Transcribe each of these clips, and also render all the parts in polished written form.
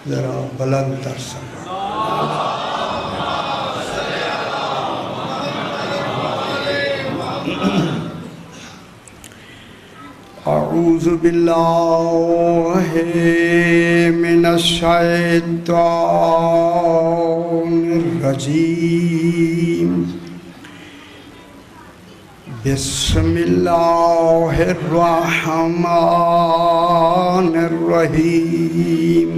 ذرا بلند تر سلام۔ اعوذ باللہ من الشیطان الرجیم، بسم اللہ الرحمن الرحیم،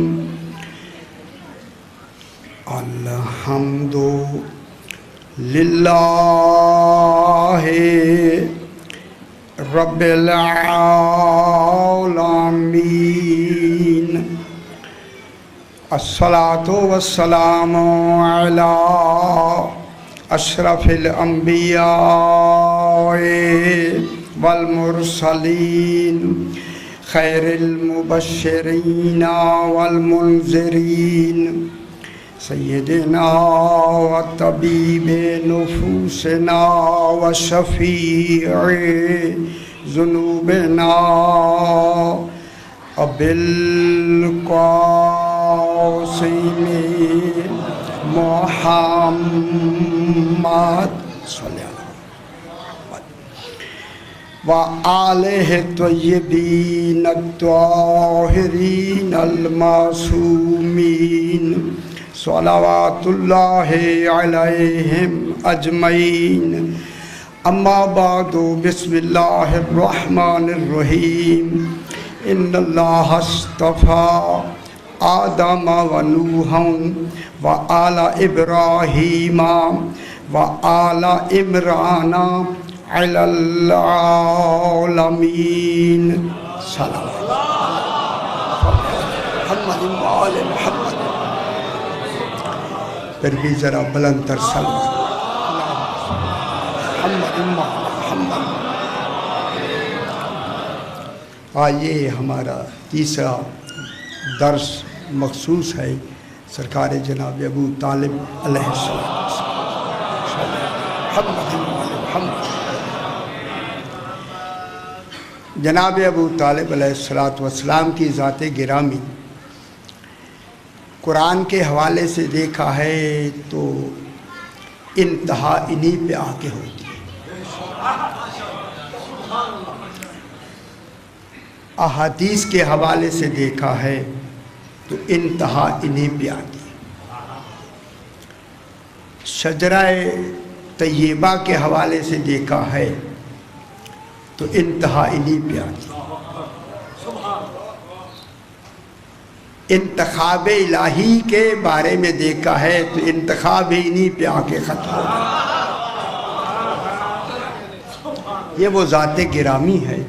الحمد للہ رب العالمین، الصلاۃ والسلام علی اشرف الانبیاء والمرسلین، خیر المبشرین والمنذرین، سیدنا و طبیب نفوسنا و شفیع ذنوبنا ابوالقاسم محمد صلی اللہ و آلہ الطیبین الطاہرین المعصومین، صلوات اللہ علیہم اجمعین، اما بعد، بسم اللہ الرحمن الرحیم، ان اللہ اصطفیٰ آدم و نوحا و آل ابراہیم و آل عمران علی العالمین، صلوات محمد و آل محمد۔ پھر بھی ذرا بلند تر سلام۔ محمد۔ آئیے، ہمارا تیسرا درس مخصوص ہے سرکار جناب ابو طالب علیہ السلام۔ محمد۔ جناب ابو طالب علیہ السلام کی ذات گرامی قرآن کے حوالے سے دیکھا ہے تو انتہا انہی پہ آ کے ہوتی ہے، احادیث کے حوالے سے دیکھا ہے تو انتہا انہی پہ آتی ہے، شجرہ طیبہ کے حوالے سے دیکھا ہے تو انتہا انہی پہ آتی ہے، انتخاب الہی کے بارے میں دیکھا ہے تو انتخاب انہی پہ آ کے ختم ہو گیا۔ یہ وہ ذات گرامی ہے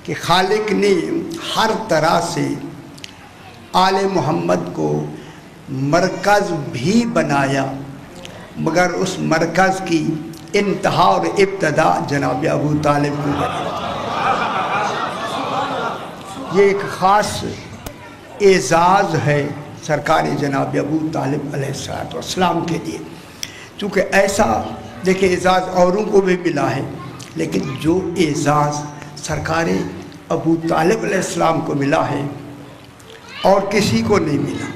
کہ خالق نے ہر طرح سے آل محمد کو مرکز بھی بنایا، مگر اس مرکز کی انتہا اور ابتدا جناب ابو طالب کو بنایا۔ یہ ایک خاص اعزاز ہے سرکار جناب ابو طالب علیہ السلام کے لیے، چونکہ ایسا دیکھیں اعزاز اوروں کو بھی ملا ہے، لیکن جو اعزاز سرکار ابو طالب علیہ السلام کو ملا ہے اور کسی کو نہیں ملا۔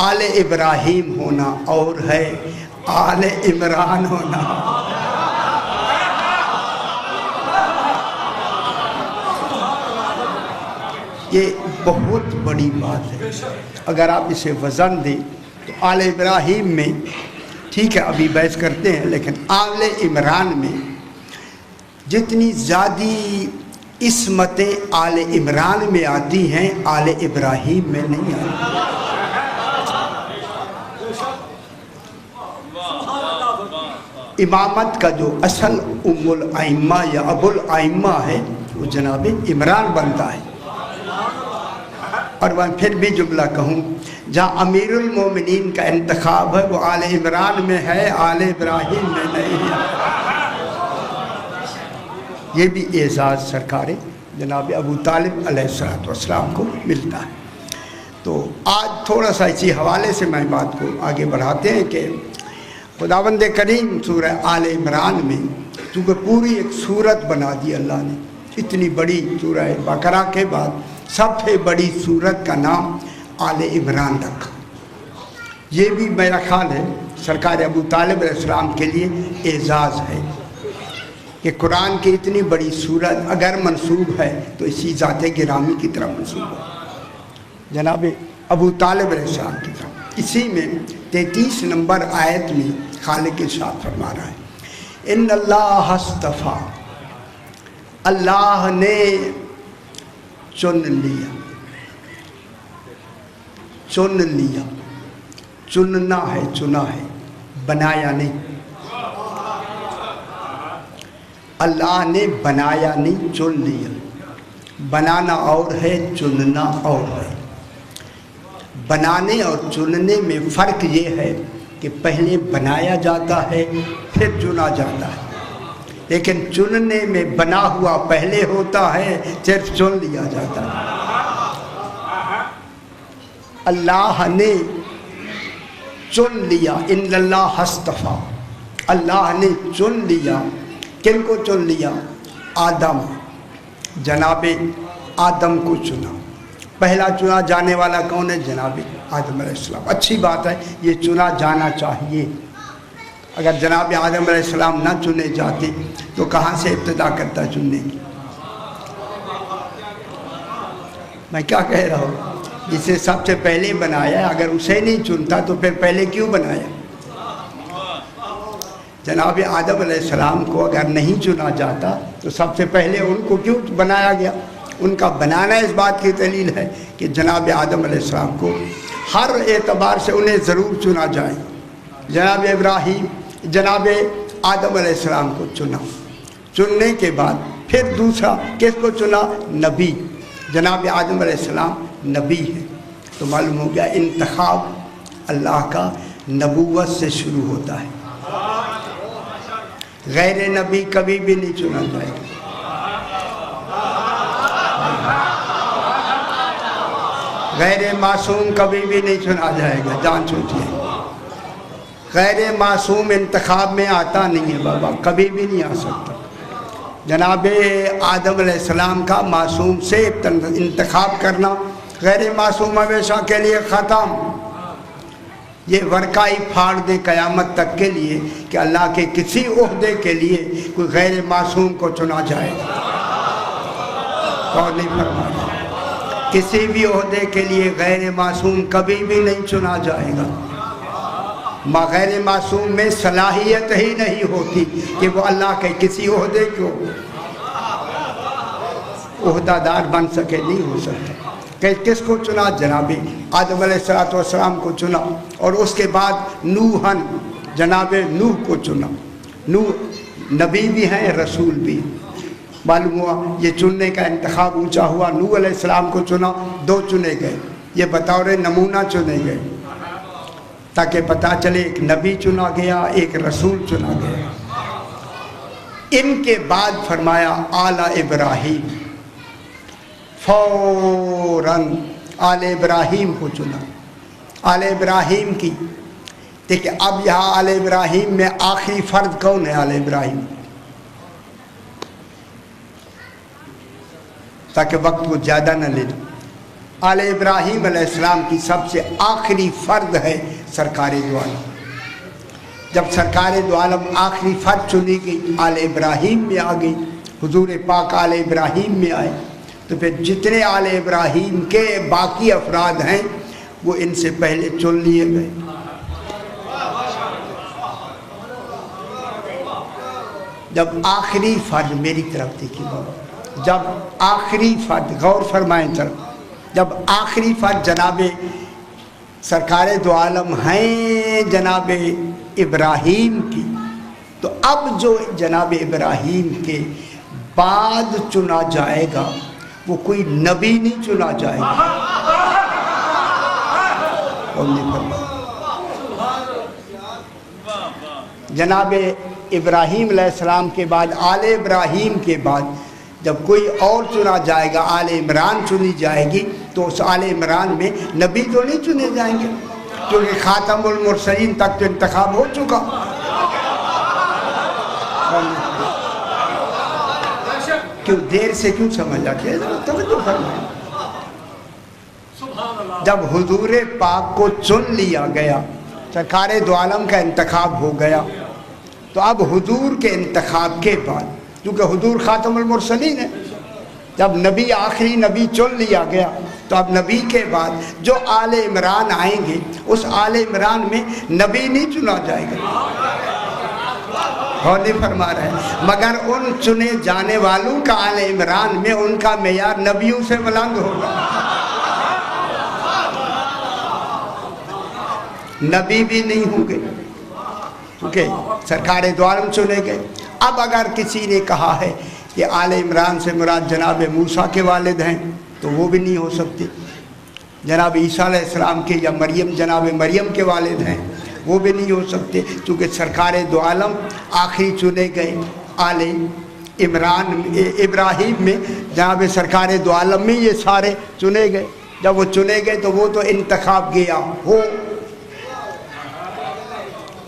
آل ابراہیم ہونا اور ہے آل عمران ہونا۔ یہ بہت بڑی بات ہے، اگر آپ اسے وزن دیں تو آل ابراہیم میں ٹھیک ہے ابھی بحث کرتے ہیں، لیکن آل عمران میں جتنی زیادہ عصمتیں آل عمران میں آتی ہیں آل ابراہیم میں نہیں آتی۔ امامت کا جو اصل ام الائمہ یا ابو الائمہ ہے وہ جناب عمران بنتا ہے۔ اور میں پھر بھی جملہ کہوں، جہاں امیر المومنین کا انتخاب ہے وہ آل عمران میں ہے، آل ابراہیم میں نہیں ہے۔ یہ بھی اعزاز سرکار جناب ابو طالب علیہ السلام کو ملتا ہے۔ تو آج تھوڑا سا اسی حوالے سے میں بات کو آگے بڑھاتے ہیں کہ خداوند کریم سورہ آل عمران میں چونکہ پوری ایک سورت بنا دی اللہ نے، اتنی بڑی سورہ بقرہ کے بعد سب سے بڑی سورت کا نام آل عمران رکھا۔ یہ بھی میرا خیال ہے سرکار ابو طالب علیہ السلام کے لیے اعزاز ہے کہ قرآن کی اتنی بڑی سورت اگر منسوب ہے تو اسی ذات گرامی کی طرف منسوب ہے، جناب ابو طالب علیہ السلام کی طرف۔ اسی میں 33 نمبر آیت میں خالق ارشاد فرما رہا ہے، ان اللہ اصطفیٰ، اللہ نے چن لیا، چن لیا، چننا ہے، چنا ہے، بنایا نہیں۔ اللہ نے بنایا نہیں، چن لیا۔ بنانا اور ہے، چننا اور ہے۔ بنانے اور چننے میں فرق یہ ہے کہ پہلے بنایا جاتا ہے پھر چنا جاتا ہے، لیکن چننے میں بنا ہوا پہلے ہوتا ہے صرف چن لیا جاتا ہے۔ اللہ نے چن لیا، ان اللہ اصطفیٰ، اللہ نے چن لیا۔ کن کو چن لیا؟ آدم، جناب آدم کو چنا۔ پہلا چنا جانے والا کون ہے؟ جناب آدم علیہ السلام۔ اچھی بات ہے، یہ چنا جانا چاہیے۔ اگر جناب آدم علیہ السلام نہ چنے جاتے تو کہاں سے ابتدا کرتا چننے کی؟ میں کیا کہہ رہا ہوں؟ جسے سب سے پہلے بنایا، اگر اسے نہیں چنتا تو پھر پہلے کیوں بنایا؟ جناب آدم علیہ السلام کو اگر نہیں چنا جاتا تو سب سے پہلے ان کو کیوں بنایا گیا؟ ان کا بنانا اس بات کی دلیل ہے کہ جناب آدم علیہ السلام کو ہر اعتبار سے انہیں ضرور چنا جائے۔ جناب ابراہیم، جناب آدم علیہ السلام کو چنا، چننے کے بعد پھر دوسرا کس کو چنا؟ نبی۔ جناب آدم علیہ السلام نبی ہے، تو معلوم ہو گیا انتخاب اللہ کا نبوت سے شروع ہوتا ہے۔ غیر نبی کبھی بھی نہیں چنا جائے گا۔ غیر معصوم کبھی بھی نہیں چنا جائے گا، جان چھوٹیے۔ غیر معصوم انتخاب میں آتا نہیں ہے بابا، کبھی بھی نہیں آ سکتا۔ جناب آدم علیہ السلام کا معصوم سے انتخاب کرنا، غیر معصوم ہمیشہ کے لیے ختم۔ یہ ورقہ ہی پھاڑ دے قیامت تک کے لیے کہ اللہ کے کسی عہدے کے لیے کوئی غیر معصوم کو چنا جائے گا۔ کون نہیں فرمایا؟ کسی بھی عہدے کے لیے غیر معصوم کبھی بھی نہیں چنا جائے گا۔ غیر معصوم میں صلاحیت ہی نہیں ہوتی کہ وہ اللہ کے کسی عہدے کو عہدہ دار بن سکے، نہیں ہو سکتا۔ کہ کس کو چنا؟ جناب آدم علیہ السلام کو چنا، اور اس کے بعد نوحن، جناب نوح کو چنا۔ نوح نبی بھی ہیں، رسول بھی۔ معلوم ہوا یہ چننے کا انتخاب اونچا ہوا۔ نوح علیہ السلام کو چنا، دو چنے گئے، یہ بطور نمونہ چنے گئے تاکہ پتہ چلے ایک نبی چنا گیا، ایک رسول چنا گیا۔ ان کے بعد فرمایا آل ابراہیم، فوراً آل ابراہیم کو چنا۔ آل ابراہیم کی دیکھیں، اب یہاں آل ابراہیم میں آخری فرد کون ہے؟ آل ابراہیم، تاکہ وقت کو زیادہ نہ لے لوں۔ آل ابراہیم علیہ السلام کی سب سے آخری فرد ہے سرکار دو عالم۔ جب سرکار دو عالم آخری فرد چنی گئی، آل ابراہیم میں آ گئی، حضور پاک آل ابراہیم میں آئے، تو پھر جتنے آل ابراہیم کے باقی افراد ہیں وہ ان سے پہلے چن لیے گئے۔ جب آخری فرد، میری طرف دیکھیے بابا، جب آخری فرد، غور فرمائیں طرف، جب آخری فرد جناب سرکار دو عالم ہیں جناب ابراہیم کی، تو اب جو جناب ابراہیم کے بعد چنا جائے گا وہ کوئی نبی نہیں چنا جائے گا۔ کون نہیں فرمایا؟ جناب ابراہیم علیہ السلام کے بعد، آل ابراہیم کے بعد جب کوئی اور چنا جائے گا، آل عمران چنی جائے گی، تو اس آل عمران میں نبی تو نہیں چنے جائیں گے، کیونکہ خاتم المرسلین تک تو انتخاب ہو چکا۔ کیوں دیر سے کیوں سمجھ آتی ہے؟ توجہ فرمائیں۔ جب حضور پاک کو چن لیا گیا، سرکار دو عالم کا انتخاب ہو گیا، تو اب حضور کے انتخاب کے بعد، کیونکہ حضور خاتم المرسلین ہے، جب نبی آخری نبی چن لیا گیا تو اب نبی کے بعد جو آل عمران آئیں گے اس آل عمران میں نبی نہیں چنا جائے گا، اور نہیں فرما رہے ہیں، مگر ان چنے جانے والوں کا آل عمران میں ان کا معیار نبیوں سے بلند ہوگا، نبی بھی نہیں ہوں گے کیونکہ سرکار دو عالم چنے گئے۔ اب اگر کسی نے کہا ہے کہ آل عمران سے مراد جناب موسیٰ کے والد ہیں تو وہ بھی نہیں ہو سکتے، جناب عیسیٰ علیہ السلام کے یا مریم جناب مریم کے والد ہیں وہ بھی نہیں ہو سکتے، کیونکہ سرکار دو عالم آخری چنے گئے آل عمران ابراہیم میں، جناب سرکار دو عالم میں یہ سارے چنے گئے، جب وہ چنے گئے تو وہ تو انتخاب گیا ہو،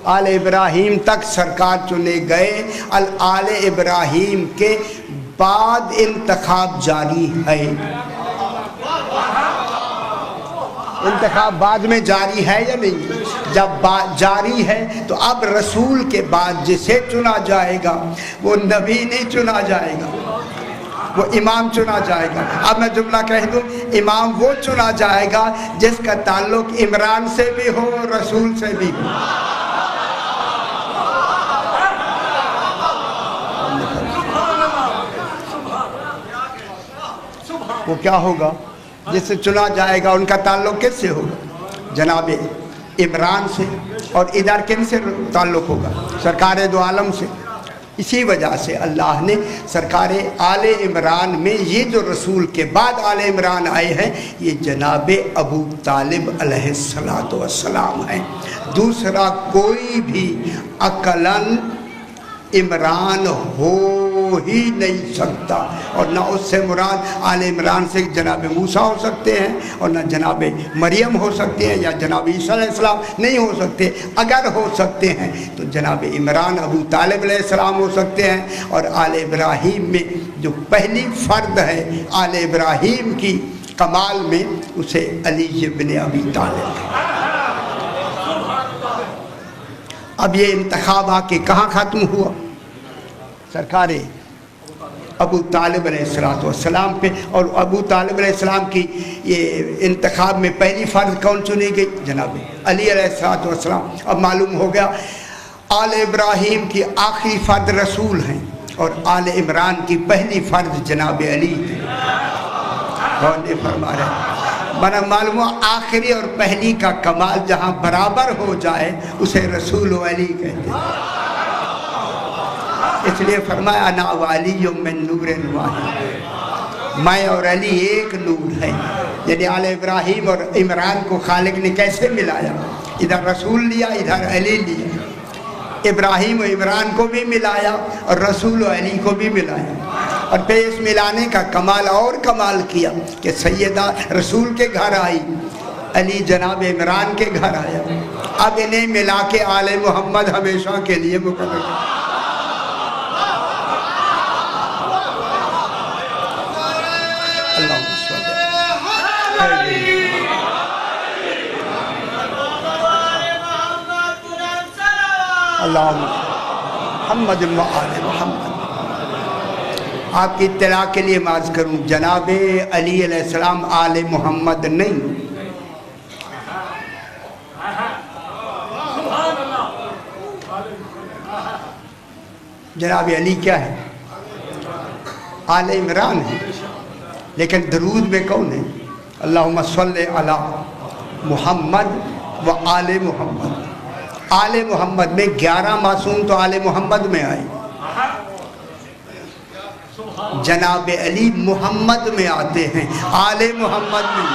آل ابراہیم تک سرکار چنے گئے، آل ابراہیم کے بعد انتخاب جاری ہے، انتخاب بعد میں جاری ہے یا نہیں؟ جب جاری ہے تو اب رسول کے بعد جسے چنا جائے گا وہ نبی نہیں چنا جائے گا، وہ امام چنا جائے گا۔ اب میں جملہ کہہ دوں، امام وہ چنا جائے گا جس کا تعلق عمران سے بھی ہو رسول سے بھی ہو، وہ کیا ہوگا جس سے چنا جائے گا، ان کا تعلق کس سے ہوگا؟ جناب عمران سے، اور ادھر کن سے تعلق ہوگا؟ سرکار دو عالم سے۔ اسی وجہ سے اللہ نے سرکار آل عمران میں یہ جو رسول کے بعد آل عمران آئے ہیں یہ جناب ابو طالب علیہ السلام ہیں، دوسرا کوئی بھی عقلاً عمران ہو ہی نہیں سکتا، اور نہ اس سے مراد آل عمران سے جناب موسیٰ ہو سکتے ہیں، اور نہ جناب مریم ہو سکتے ہیں، یا جناب عیسیٰ علیہ السلام نہیں ہو سکتے، اگر ہو سکتے ہیں تو جناب عمران ابو طالب علیہ السلام ہو سکتے ہیں، اور آل ابراہیم میں جو پہلی فرد ہے آل ابراہیم کی کمال میں اسے علی ابن ابی طالب ہے۔ اب یہ انتخاب آ کے کہاں ختم ہوا؟ سرکار ابو طالب علیہ السلام پہ، اور ابو طالب علیہ السلام کی یہ انتخاب میں پہلی فرد کون چنی گئی؟ جناب علی علیہ السلام۔ اب معلوم ہو گیا آل ابراہیم کی آخری فرد رسول ہیں، اور آل عمران کی پہلی فرد جناب علی ہیں، اور یہ فرما رہے ہیں بنا معلوم آخری اور پہلی کا کمال جہاں برابر ہو جائے اسے رسول و علی کہتے ہیں، اس لیے فرمایا انا وعلی من نور واحد، میں اور علی ایک نور ہے، یعنی آل ابراہیم اور عمران کو خالق نے کیسے ملایا؟ ادھر رسول لیا ادھر علی لیا، ابراہیم و عمران کو بھی ملایا اور رسول و علی کو بھی ملایا، اور پھر اس ملانے کا کمال اور کمال کیا کہ سیدہ رسول کے گھر آئی، علی جناب عمران کے گھر آیا، اب انہیں ملا کے آل محمد ہمیشہ کے لیے مقرر ہے۔ اللہم محمد و آل محمد۔ آپ کی اطلاع کے لیے معاذ کروں، جناب علی علیہ السلام آل محمد نہیں، جناب علی کیا ہے؟ آل عمران ہے، لیکن درود میں کون ہے؟ اللہم صلی علی محمد و آل محمد۔ آل محمد میں 11 معصوم تو آل محمد میں آئے، جناب علی محمد میں آتے ہیں، آل محمد میں۔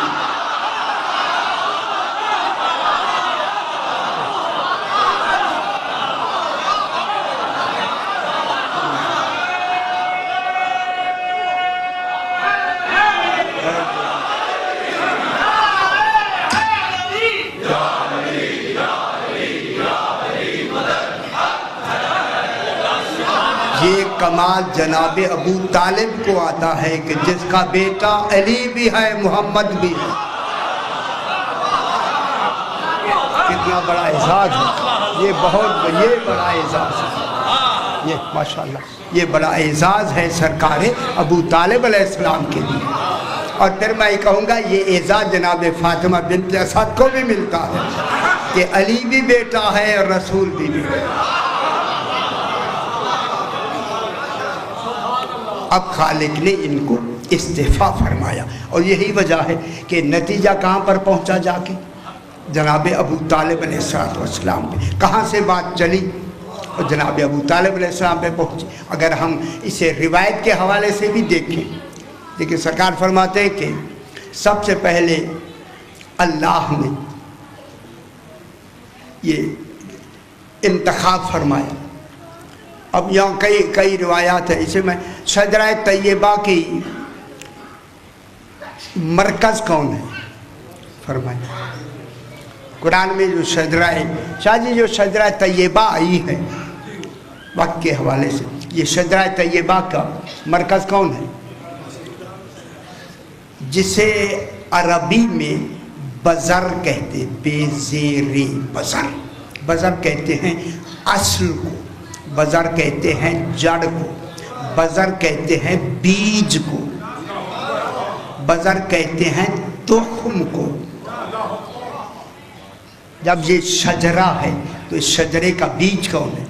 یہ کمال جناب ابو طالب کو آتا ہے کہ جس کا بیٹا علی بھی ہے محمد بھی ہے، کتنا بڑا اعزاز ہے، یہ بڑا اعزاز ہے، یہ ماشاءاللہ یہ بڑا اعزاز ہے سرکار ابو طالب علیہ السلام کے لیے۔ اور پھر میں کہوں گا یہ اعزاز جناب فاطمہ بنت اسد کو بھی ملتا ہے کہ علی بھی بیٹا ہے اور رسول بھی بیٹا۔ اب خالق نے ان کو استعفا فرمایا، اور یہی وجہ ہے کہ نتیجہ کہاں پر پہنچا جا کے؟ جناب ابو طالب علیہ السلام پہ کہاں سے بات چلی اور جناب ابو طالب علیہ السلام پہ پہنچی۔ اگر ہم اسے روایت کے حوالے سے بھی دیکھیں، دیکھیں سرکار فرماتے ہیں کہ سب سے پہلے اللہ نے یہ انتخاب فرمایا۔ اب یہاں کئی روایات ہیں، اسے میں شجرہ طیبہ کی مرکز کون ہے فرمایا۔ قرآن میں جو شجرہ شاہ جی جو شجرہ طیبہ آئی ہے وقت کے حوالے سے، یہ شجرہ طیبہ کا مرکز کون ہے؟ جسے عربی میں بزر کہتے ہیں، بے زیر بزر، بزر کہتے ہیں اصل کو، بزر کہتے ہیں جڑ کو، بزر کہتے ہیں بیج کو، بزر کہتے ہیں تخم کو۔ جب یہ شجرہ ہے تو اس شجرے کا بیج کون ہے؟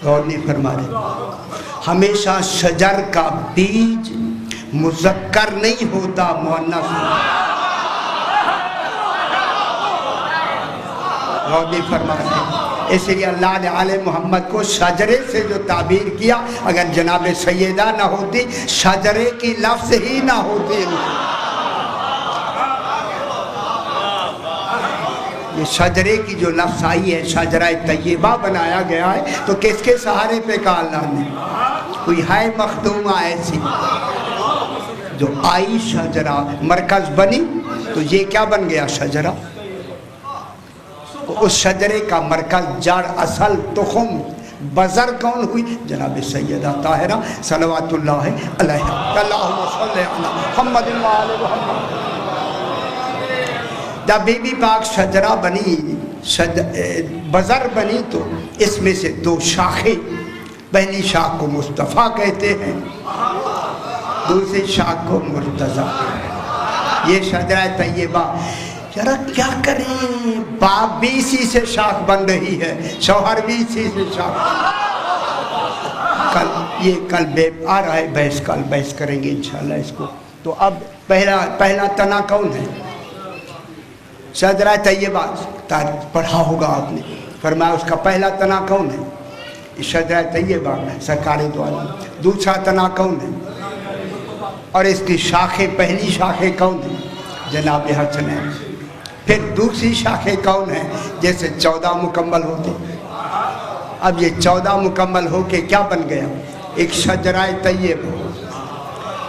غور نہیں فرما رہے۔ ہمیشہ شجر کا بیج مذکر نہیں ہوتا، مؤنث ہوتا۔ غور نہیں فرما رہے۔ اس لیے اللہ نے آل محمد کو شجرے سے جو تعبیر کیا، اگر جناب سیدہ نہ ہوتی، شجرے کی لفظ ہی نہ ہوتی۔ یہ شجرے کی جو لفظ آئی ہے، شجرہ طیبہ بنایا گیا ہے، تو کس کے سہارے پہ کہا اللہ نے؟ کوئی ہے مخدومہ ایسی جو آئی شجرہ مرکز بنی، تو یہ کیا بن گیا؟ شجرہ۔ اس شجرے کا مرکز، جڑ، اصل، تخم، بذر کون ہوئی؟ جناب سیدہ طاہرہ صلوات اللہ علیہا۔ اللہم صلی علی محمد و آل محمد۔ جب بی بی پاک شجرہ بنی، بذر بنی، تو اس میں سے دو شاخیں، پہلی شاخ کو مصطفیٰ کہتے ہیں، دوسری شاخ کو مرتضیٰ۔ یہ شجرہ طیبہ، ذرا کیا کریں، باپ بھی اسی سے شاخ بن رہی ہے، شوہر بھی اسی سے شاخ۔ کل آ رہا ہے بحث، کل بحث کریں گے انشاءاللہ اس کو۔ تو اب پہلا تنا کون ہے؟ شجرہ طیبہ پڑھا ہوگا آپ نے، فرمایا اس کا پہلا تنا کون ہے؟ شجرہ طیبہ سرکار دو عالم۔ دوسرا تنا کون ہے؟ اور اس کی شاخیں، پہلی شاخیں کون ہیں؟ جناب حسنین۔ پھر دوسری شاخیں کون ہیں؟ جیسے 14 مکمل ہوتے، اب یہ 14 مکمل ہو کے کیا بن گیا؟ ایک شجرہ طیبہ۔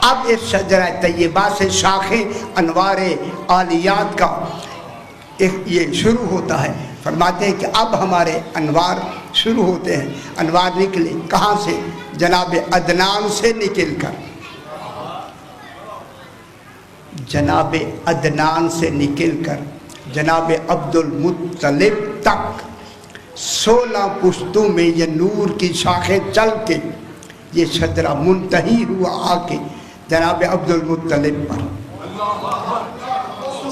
اب اس شجرہ طیبہ سے شاخیں انوار عالیات کا یہ شروع ہوتا ہے۔ فرماتے ہیں کہ اب ہمارے انوار شروع ہوتے ہیں۔ انوار نکلے کہاں سے؟ جناب عدنان سے نکل کر، جناب عدنان سے نکل کر جناب عبد المطلب تک 16 پشتوں میں یہ نور کی شاخیں چل کے یہ شجرہ منتہی ہوا آ کے جناب عبد المطلب پر۔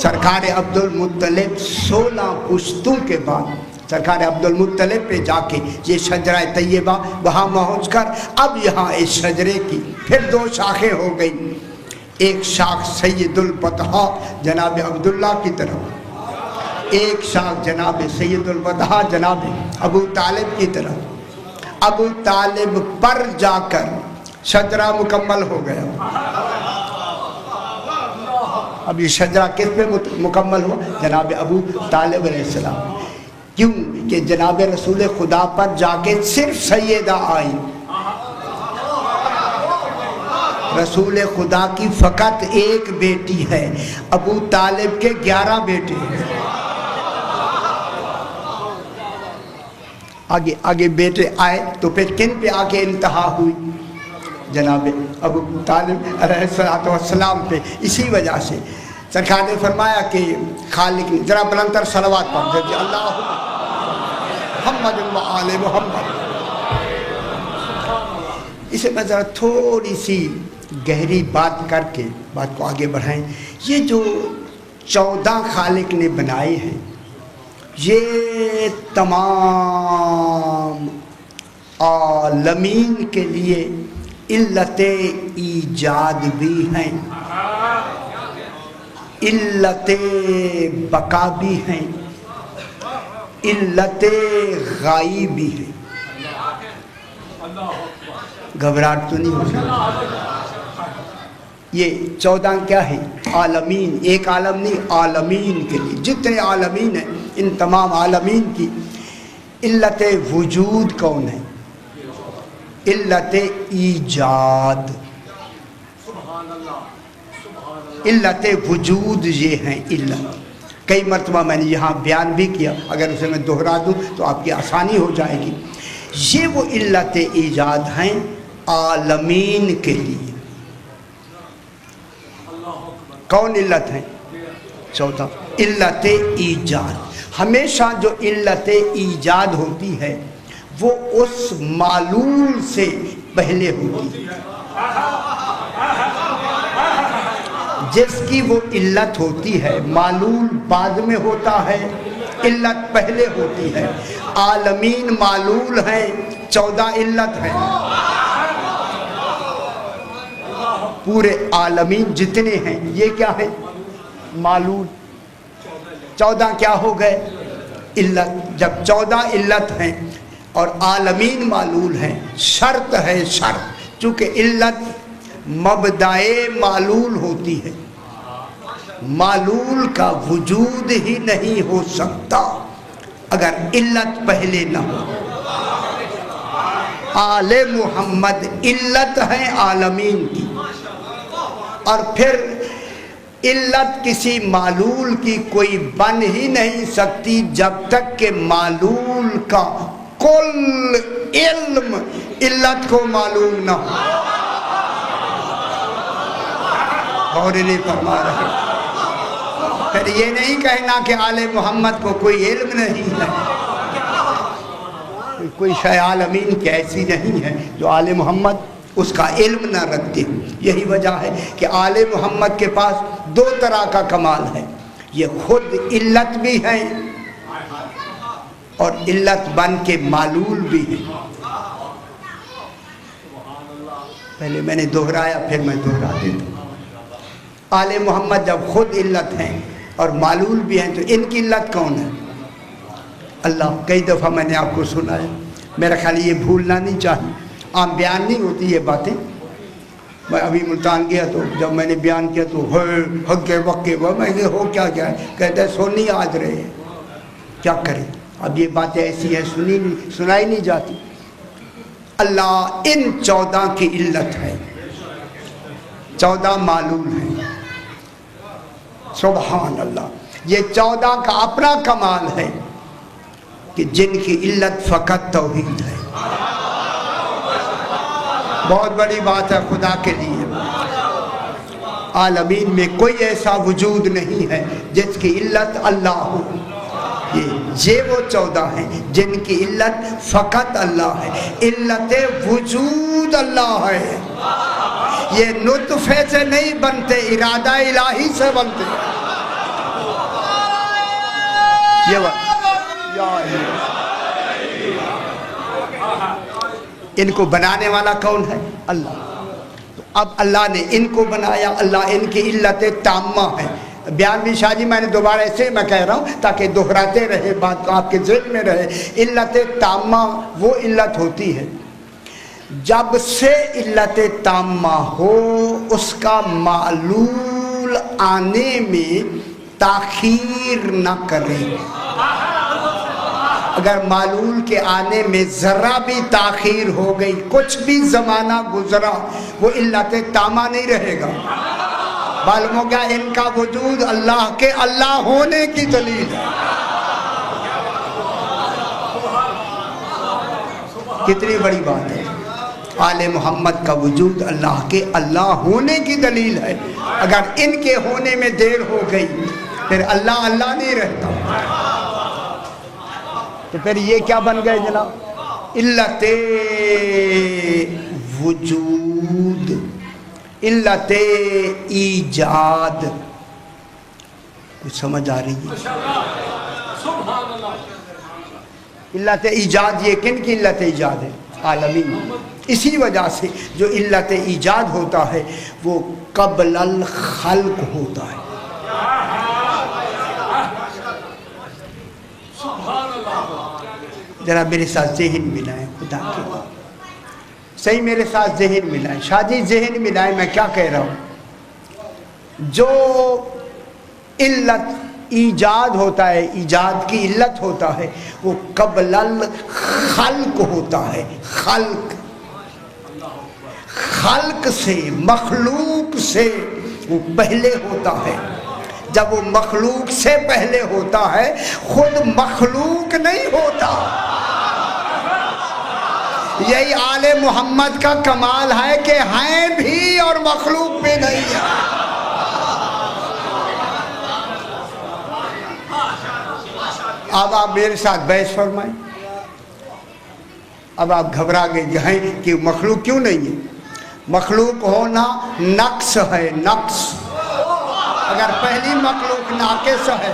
سرکار عبد المطلب 16 پشتوں کے بعد سرکار عبد المطلب پہ جا کے یہ شجرہ طیبہ وہاں پہنچ کر اب یہاں اس شجرے کی پھر 2 شاخیں ہو گئی۔ ایک شاخ سید البطحاء جناب عبداللہ کی طرف، ایک شاخ جناب سید البطحاء جناب ابو طالب کی طرف۔ ابو طالب پر جا کر شجرہ مکمل ہو گیا۔ اب یہ شجرہ کس پہ مکمل ہوا؟ جناب ابو طالب علیہ السلام۔ کیوں کہ جناب رسول خدا پر جا کے صرف سیدہ آئی۔ رسول خدا کی فقط ایک بیٹی ہے، ابو طالب کے 11 بیٹے ہیں۔ آگے بیٹے آئے تو پھر کن پہ آ کے انتہا ہوئی؟ جناب ابو طالب علیہ السلام پہ۔ اسی وجہ سے سرکار نے فرمایا کہ خالق نے ذرا بلندر صلوات پڑھ دے اللہ محمد و آل محمد. اسے میں ذرا تھوڑی سی گہری بات کر کے بات کو آگے بڑھائیں. یہ جو 14 خالق نے بنائے ہیں یہ تمام عالمین کے لیے علت ایجاد بھی ہیں، علت بقا بھی ہیں، علت غائب بھی ہیں. گھبراہٹ تو نہیں ہو سکتی. یہ 14 کیا ہے؟ عالمین. ایک عالم نہیں، عالمین کے لیے جتنے عالمین ہیں ان تمام عالمین کی علت وجود کون ہے؟ علت ایجاد. علت وجود یہ ہیں علت. کئی مرتبہ میں نے یہاں بیان بھی کیا، اگر اسے میں دہرا دوں تو آپ کی آسانی ہو جائے گی. یہ وہ علت ایجاد ہیں عالمین کے لیے. کون علت ہیں؟ 14 علت ایجاد. ہمیشہ جو علت ایجاد ہوتی ہے وہ اس معلول سے پہلے ہوتی ہے. جس کی وہ علت ہوتی ہے معلول بعد میں ہوتا ہے، علت پہلے ہوتی ہے. عالمین معلول ہیں، 14 علت ہیں. پورے عالمین جتنے ہیں یہ کیا ہے؟ معلول. 14 کیا ہو گئے؟ علت. جب 14 علت ہیں اور عالمین معلول ہیں، شرط ہے شرط، چونکہ علت مبدائے معلول ہوتی ہے. معلول کا وجود ہی نہیں ہو سکتا اگر علت پہلے نہ ہو. آل محمد علت ہے عالمین کی. اور پھر علت کسی معلول کی کوئی بن ہی نہیں سکتی جب تک کہ معلول کا کل علم علت کو معلوم نہ ہو. اور انہیں فرما رہے پھر یہ نہیں کہنا کہ آل محمد کو کوئی علم نہیں ہے. کوئی شے عالمین کی ایسی نہیں ہے جو آل محمد اس کا علم نہ رکھتے. یہی وجہ ہے کہ آل محمد کے پاس 2 طرح کا کمال ہے. یہ خود علت بھی ہیں اور علت بن کے معلول بھی ہیں. پہلے میں نے دہرایا پھر میں دہرا دیتا ہوں. آل محمد جب خود علت ہیں اور معلول بھی ہیں تو ان کی علت کون ہے؟ اللہ. کئی دفعہ میں نے آپ کو سنایا، میرا خیال یہ بھولنا نہیں چاہیے. عام بیان نہیں ہوتی یہ باتیں. میں ابھی ملتان گیا تو جب میں نے بیان کیا تو حق وقت میں نے ہو کیا ہے، کہتے ہیں سونی آج رہے ہیں. کیا کریں؟ اب یہ باتیں ایسی ہیں سنائی نہیں جاتی. اللہ ان 14 کی علت ہے، 14 معلول ہیں. سبحان اللہ. یہ 14 کا اپنا کمال ہے کہ جن کی علت فقط توحید ہے. بہت بڑی بات ہے خدا کے لیے. عالمین میں کوئی ایسا وجود نہیں ہے جس کی علت اللہ ہو. یہ وہ 14 ہیں جن کی علت فقط اللہ ہے. علت وجود اللہ ہے. یہ نطفے سے نہیں بنتے، ارادہ الہی سے بنتے. یہ ان کو بنانے والا کون ہے؟ اللہ. تو اب اللہ نے ان کو بنایا. اللہ ان کی علت تامہ ہے. بیان بھی شاہ جی میں نے دوبارہ ایسے میں کہہ رہا ہوں تاکہ دہراتے رہے بات آپ کے ذہن میں رہے. علت تامہ وہ علت ہوتی ہے جب سے علت تامہ ہو اس کا معلول آنے میں تاخیر نہ کرے. اگر معلول کے آنے میں ذرا بھی تاخیر ہو گئی، کچھ بھی زمانہ گزرا، وہ علت تامہ نہیں رہے گا. معلوم ہو گیا ان کا وجود اللہ کے اللہ ہونے کی دلیل ہے. کتنی بڑی بات ہے. آل محمد کا وجود اللہ کے اللہ ہونے کی دلیل ہے. اگر ان کے ہونے میں دیر ہو گئی پھر اللہ اللہ نہیں رہتا. تو پھر یہ کیا بن گئے جناب؟ علت وجود، علت ایجاد. کچھ سمجھ آ رہی ہے؟ علت ایجاد یہ کن کی علت ایجاد ہے؟ عالمین. اسی وجہ سے جو علت ایجاد ہوتا ہے وہ قبل الخلق ہوتا ہے. ذرا میرے ساتھ ذہن ملائیں خدا کے لیے، صحیح میرے ساتھ ذہن ملائیں. شاہ جی ذہن ملائیں. میں کیا کہہ رہا ہوں؟ جو علت ایجاد ہوتا ہے، ایجاد کی علت ہوتا ہے، وہ قبل الخلق ہوتا ہے. خلق سے، مخلوق سے وہ پہلے ہوتا ہے. جب وہ مخلوق سے پہلے ہوتا ہے خود مخلوق نہیں ہوتا. یہی آل محمد کا کمال ہے کہ ہیں بھی اور مخلوق بھی نہیں ہے. اب آپ میرے ساتھ بحث فرمائیں. اب آپ گھبرا گئے ہیں کہ مخلوق کیوں نہیں ہے؟ مخلوق ہونا نقص ہے، نقص. اگر پہلی مخلوق ناقص ہے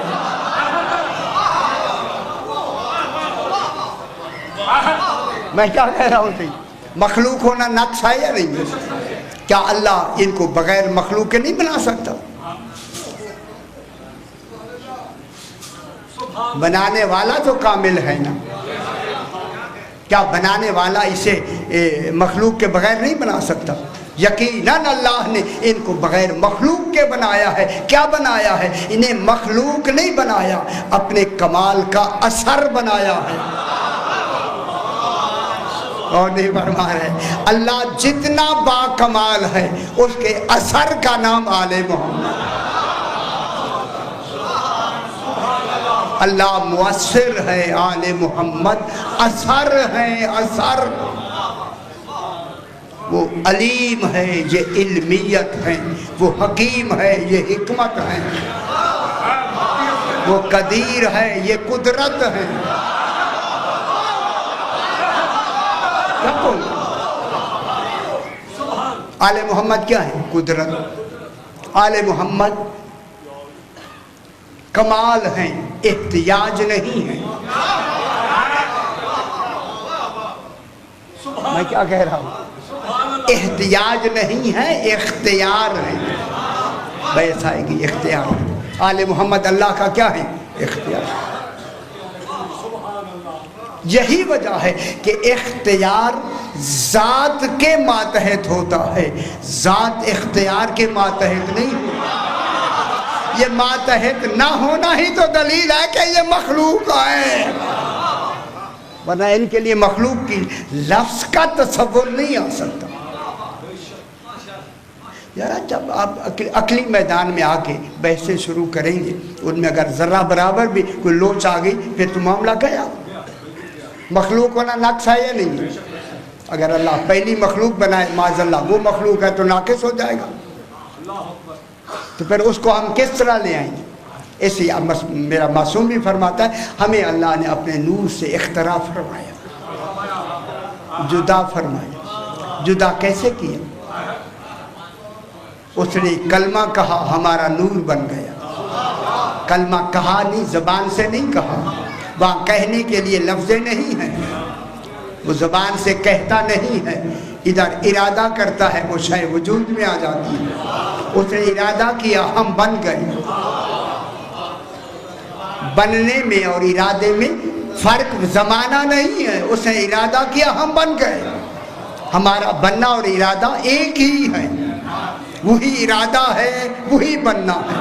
میں کیا کہہ رہا ہوں؟ مخلوق ہونا نقص ہے یا نہیں؟ کیا اللہ ان کو بغیر مخلوق کے نہیں بنا سکتا؟ بنانے والا تو کامل ہے نا. کیا بنانے والا اسے مخلوق کے بغیر نہیں بنا سکتا؟ یقیناً اللہ نے ان کو بغیر مخلوق کے بنایا ہے. کیا بنایا ہے؟ انہیں مخلوق نہیں بنایا، اپنے کمال کا اثر بنایا ہے. اور نہیں فرما رہے اللہ جتنا با کمال ہے اس کے اثر کا نام آل محمد. اللہ مؤثر ہے، آل محمد اثر ہے، اثر. وہ علیم ہے، یہ علمیت ہے. وہ حکیم ہے، یہ حکمت ہے. وہ قدیر ہے، یہ قدرت ہے. آل محمد کیا ہے؟ قدرت. آل محمد کمال ہیں، احتیاج نہیں ہے. میں کیا کہہ رہا ہوں؟ احتیاج نہیں ہے، اختیار ہے. بیس آئے گی اختیار. آل محمد اللہ کا کیا ہے؟ اختیار. یہی وجہ ہے کہ اختیار ذات کے ماتحت ہوتا ہے، ذات اختیار کے ماتحت نہیں ہوتا. یہ ماتحت نہ ہونا ہی تو دلیل ہے کہ یہ مخلوق ہے، ورنہ ان کے لیے مخلوق کی لفظ کا تصور نہیں آ سکتا. یار جب آپ عقلی میدان میں آ کے بحثیں شروع کریں گے، ان میں اگر ذرہ برابر بھی کوئی لوچ آ گئی پھر تو معاملہ گیا. مخلوق ہونا نقص ہے یا نہیں؟ اگر اللہ پہلی مخلوق بنائے معاذ اللہ وہ مخلوق ہے تو ناقص ہو جائے گا. تو پھر اس کو ہم کس طرح لے آئیں گے؟ ایسے میرا معصوم بھی فرماتا ہے ہمیں اللہ نے اپنے نور سے اختراع فرمایا، جدا فرمایا. جدا کیسے کیا؟ اس نے کلمہ کہا، ہمارا نور بن گیا. کلمہ کہا نہیں، زبان سے نہیں کہا. وہاں کہنے کے لیے لفظ نہیں ہیں، وہ زبان سے کہتا نہیں ہے. ادھر ارادہ کرتا ہے، وہ شے وجود میں آ جاتی ہے. اس نے ارادہ کیا، ہم بن گئے. بننے میں اور ارادے میں فرق زمانہ نہیں ہے. اس نے ارادہ کیا، ہم بن گئے. ہمارا بننا اور ارادہ ایک ہی ہے. وہی ارادہ ہے، وہی بننا ہے.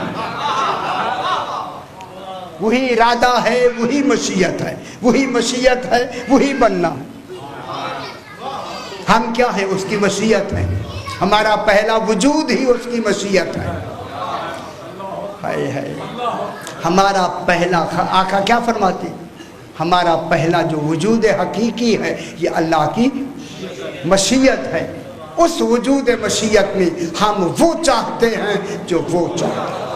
وہی ارادہ ہے، وہی مشیت ہے. وہی مشیت ہے، وہی بننا ہے. ہم کیا ہے؟ اس کی مشیت ہے. ہمارا پہلا وجود ہی اس کی مشیت ہے. ہمارا پہلا آقا کیا فرماتے؟ ہمارا پہلا جو وجود حقیقی ہے یہ اللہ کی مشیت ہے. اس وجود مشیت میں ہم وہ چاہتے ہیں جو وہ چاہتے ہیں.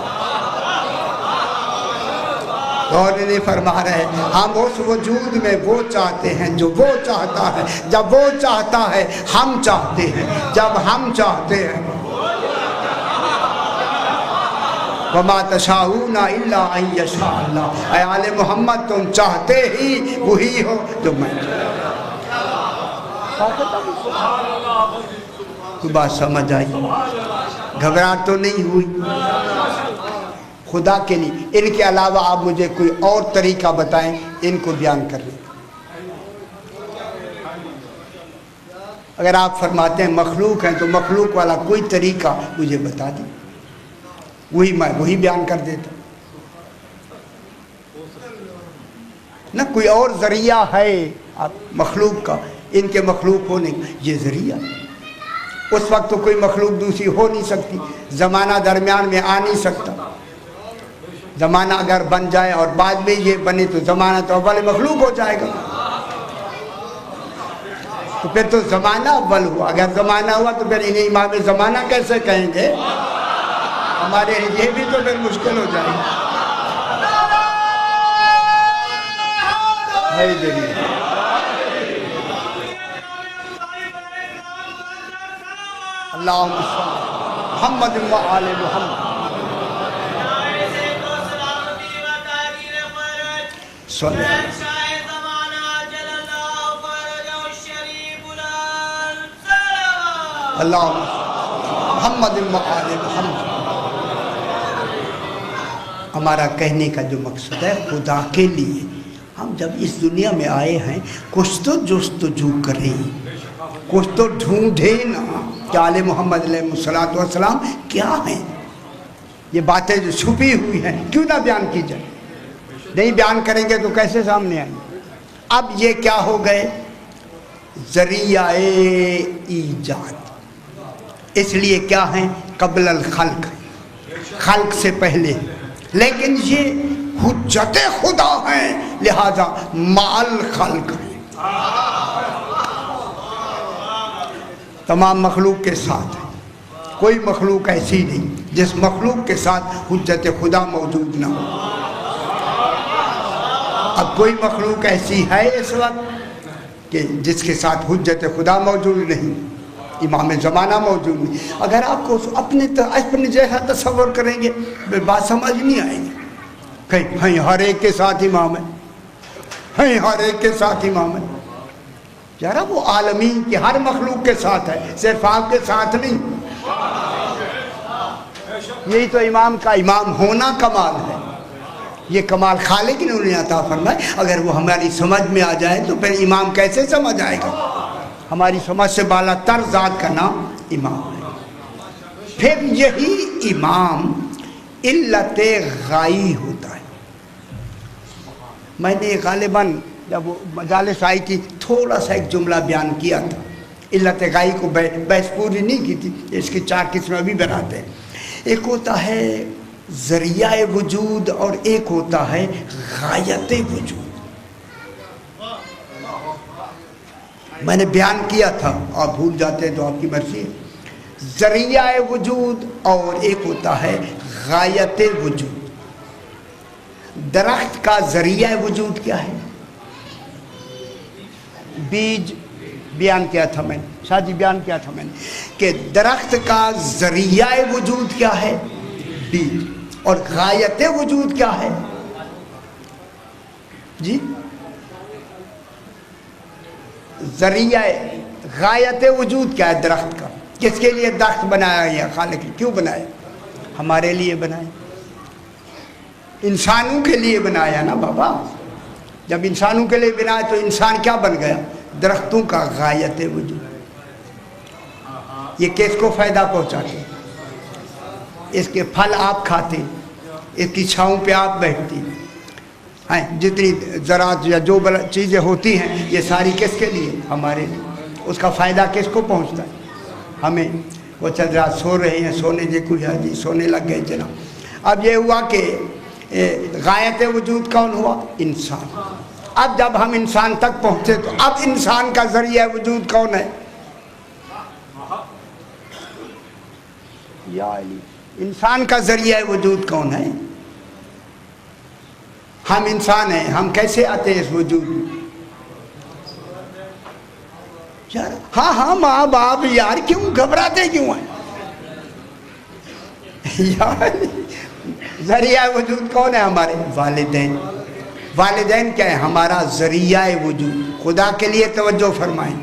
اور نہیں فرما رہے ہم اس وجود میں وہ چاہتے ہیں جو وہ چاہتا ہے. جب وہ چاہتا ہے ہم چاہتے ہیں. جب ہم چاہتے ہیں وَمَا تَشَاءُونَ إِلَّا أَن يَشَاءَ اللَّهُ. اے آل محمد تم چاہتے ہی وہی ہو جو میں تو بات سمجھ آئی. گھبراہٹ تو نہیں ہوئی؟ خدا کے لیے ان کے علاوہ آپ مجھے کوئی اور طریقہ بتائیں ان کو بیان کرنے کا. اگر آپ فرماتے ہیں مخلوق ہیں تو مخلوق والا کوئی طریقہ مجھے بتا دیں, وہی بیان کر دیتا. نہ کوئی اور ذریعہ ہے مخلوق کا, ان کے مخلوق ہونے کا یہ ذریعہ. اس وقت تو کوئی مخلوق دوسری ہو نہیں سکتی, زمانہ درمیان میں آ نہیں سکتا. زمانہ اگر بن جائے اور بعد میں یہ بنے تو زمانہ تو اول مخلوق ہو جائے گا. تو پھر تو زمانہ اول ہوا. اگر زمانہ ہوا تو پھر انہیں امام زمانہ کیسے کہیں گے؟ ہمارے یہ بھی تو پھر مشکل ہو جائے گا. اللہم صلی محمد و آل محمد. صلی اللہم محمد و آل محمد. ہمارا کہنے کا جو مقصد ہے خدا کے لیے ہم جب اس دنیا میں آئے ہیں کچھ تو جستجو کریں, کچھ تو ڈھونڈیں نا کہ آل محمد علیہ السلام کیا ہیں. یہ باتیں جو چھپی ہوئی ہیں کیوں نہ بیان کی جائے. نہیں بیان کریں گے تو کیسے سامنے آئیں گے. اب یہ کیا ہو گئے؟ ذریعہ ایجاد. اس لیے کیا ہیں؟ قبل الخلق, خلق سے پہلے. لیکن یہ حجت خدا ہیں لہذا مال خلق ہیں. تمام مخلوق کے ساتھ ہے. کوئی مخلوق ایسی نہیں جس مخلوق کے ساتھ حجت خدا موجود نہ ہو. اب کوئی مخلوق ایسی ہے اس وقت کہ جس کے ساتھ حجت خدا موجود نہیں, امام زمانہ موجود نہیں. اگر آپ کو اپنے جیسا تصور کریں گے بات سمجھ نہیں آئے گی. کہیں ہر ایک کے ساتھ امام ہے, ہر ایک کے ساتھ امام ہے. یار وہ عالمین کی ہر مخلوق کے ساتھ ہے, صرف آپ کے ساتھ نہیں. یہی تو امام کا امام ہونا کمال ہے. یہ کمال خالق نے انہیں عطا فرمائے. اگر وہ ہماری سمجھ میں آ جائے تو پھر امام کیسے سمجھ آئے گا؟ ہماری سمجھ سے بالا تر ذات کا نام امام ہے. پھر یہی امام علت غائی ہوتا ہے. میں نے غالباً جب وہ مجالس آئی تھی تھوڑا سا ایک جملہ بیان کیا تھا. علت غائی کو بحث پوری نہیں کی تھی, اس کی 4 قسمیں بھی بناتے ہیں. ایک ہوتا ہے ذریعہ وجود اور ایک ہوتا ہے غایت وجود. میں نے بیان کیا تھا, آپ بھول جاتے ہیں تو آپ کی مرضی ہے. ذریعہ وجود اور ایک ہوتا ہے غایت وجود. درخت کا ذریعہ وجود کیا ہے؟ بیج. بیان کیا تھا میں نے, شاہ جی بیان کیا تھا میں نے کہ درخت کا ذریعہ وجود کیا ہے؟ بیج. اور غایت وجود کیا ہے جی؟ ذریعہ غایت وجود کیا ہے درخت کا؟ کس کے لیے درخت بنایا گیا خالق نے؟ کیوں بنایا؟ ہمارے لیے بنایا, انسانوں کے لیے بنایا نا بابا. جب انسانوں کے لیے بنایا تو انسان کیا بن گیا؟ درختوں کا غایت وجود. یہ کس کو فائدہ پہنچاتے؟ اس کے پھل آپ کھاتے, اس کی چھاؤں پہ آپ بیٹھتی ہیں. جتنی زراعت یا جو چیزیں ہوتی ہیں یہ ساری کس کے لیے؟ ہمارے لیے. اس کا فائدہ کس کو پہنچتا ہے؟ ہمیں. وہ چل رہا سو رہے ہیں, سونے جے کوئی جی سونے لگ گئے جناب. اب یہ ہوا کہ غایت وجود کون ہوا؟ انسان. اب جب ہم انسان تک پہنچے تو اب انسان کا ذریعہ وجود کون ہے؟ یا علی انسان کا ذریعہ وجود کون ہے؟ ہم انسان ہیں، ہم کیسے آتے ہیں اس وجود میں؟ یار ہاں ماں باپ یار کیوں گھبراتے کیوں ہیں؟ یار ذریعہ وجود کون ہے ہمارے؟ والدین۔ والدین کیا ہے؟ ہمارا ذریعہ وجود۔ خدا کے لیے توجہ فرمائیں،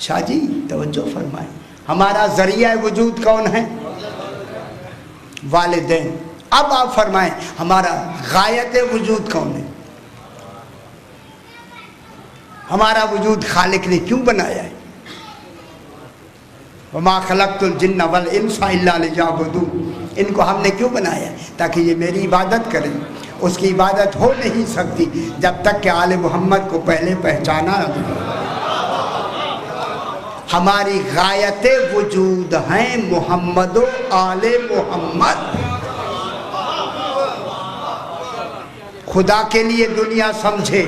شاہ جی توجہ فرمائیں، ہمارا ذریعہ وجود کون ہے؟ والدین۔ اب آپ فرمائیں ہمارا غایت وجود کون ہے؟ ہمارا وجود خالق نے کیوں بنایا ہے؟ وما خلقت الجن والانس الا لیعبدون، ان کو ہم نے کیوں بنایا ہے؟ تاکہ یہ میری عبادت کریں۔ اس کی عبادت ہو نہیں سکتی جب تک کہ آل محمد کو پہلے پہچانا نہ دیں۔ ہماری غایت وجود ہیں محمد و آل محمد۔ خدا کے لیے دنیا سمجھے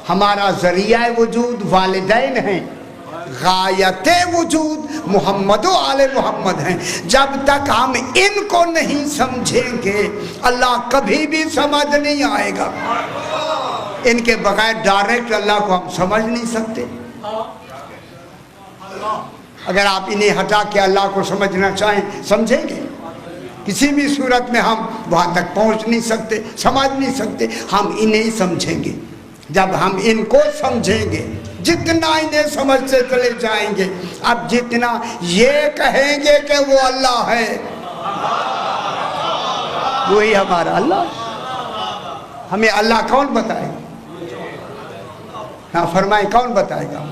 ہمارا ذریعہ وجود والدین ہیں، غایت وجود محمد و آل محمد ہیں۔ جب تک ہم ان کو نہیں سمجھیں گے اللہ کبھی بھی سمجھ نہیں آئے گا۔ ان کے بغیر ڈائریکٹ اللہ کو ہم سمجھ نہیں سکتے۔ اگر آپ انہیں ہٹا کے اللہ کو سمجھنا چاہیں سمجھیں گے؟ کسی بھی صورت میں ہم وہاں تک پہنچ نہیں سکتے، سمجھ نہیں سکتے۔ ہم انہیں سمجھیں گے جب ہم ان کو سمجھیں گے، جتنا انہیں سمجھتے چلے جائیں گے، اب جتنا یہ کہیں گے کہ وہ اللہ ہے وہی ہمارا اللہ۔ ہمیں اللہ کون بتائے گا؟ ہاں فرمائیں کون بتائے گا؟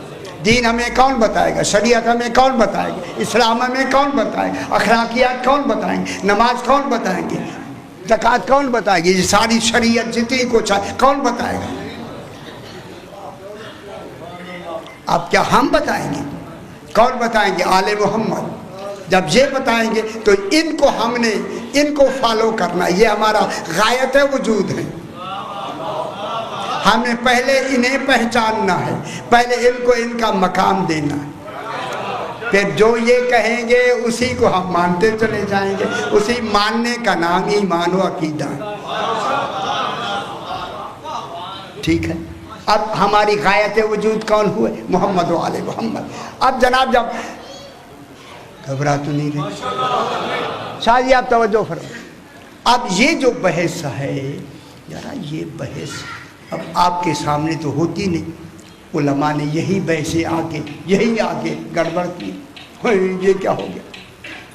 دین ہمیں کون بتائے گا؟ شریعت ہمیں کون بتائے گا؟ اسلام ہمیں کون بتائے گا؟ اخلاقیات کون بتائیں گے؟ نماز کون بتائیں گے؟ زکوٰۃ کون بتائے گی؟ یہ ساری شریعت جتنی کچھ ہے کون بتائے گا؟ اب کیا ہم بتائیں گے؟ کون بتائیں گے؟ آل محمد۔ جب یہ بتائیں گے تو ان کو ہم نے ان کو فالو کرنا، یہ ہمارا غایت وجود ہے۔ ہمیں پہلے انہیں پہچاننا ہے، پہلے ان کو ان کا مقام دینا ہے، پھر جو یہ کہیں گے اسی کو ہم مانتے چلے جائیں گے۔ اسی ماننے کا نام ایمان و عقیدہ ہے۔ ٹھیک ہے، اب ہماری غایت وجود کون ہوئے؟ محمد و آل محمد۔ اب جناب جب گھبرا تو نہیں رہے؟ شاہ جی آپ توجہ فرمائیں۔ اب یہ جو بحث ہے یار، یہ بحث اب آپ کے سامنے تو ہوتی نہیں۔ علماء نے یہی بحثیں آگے گڑبڑ کی، یہ کیا ہو گیا؟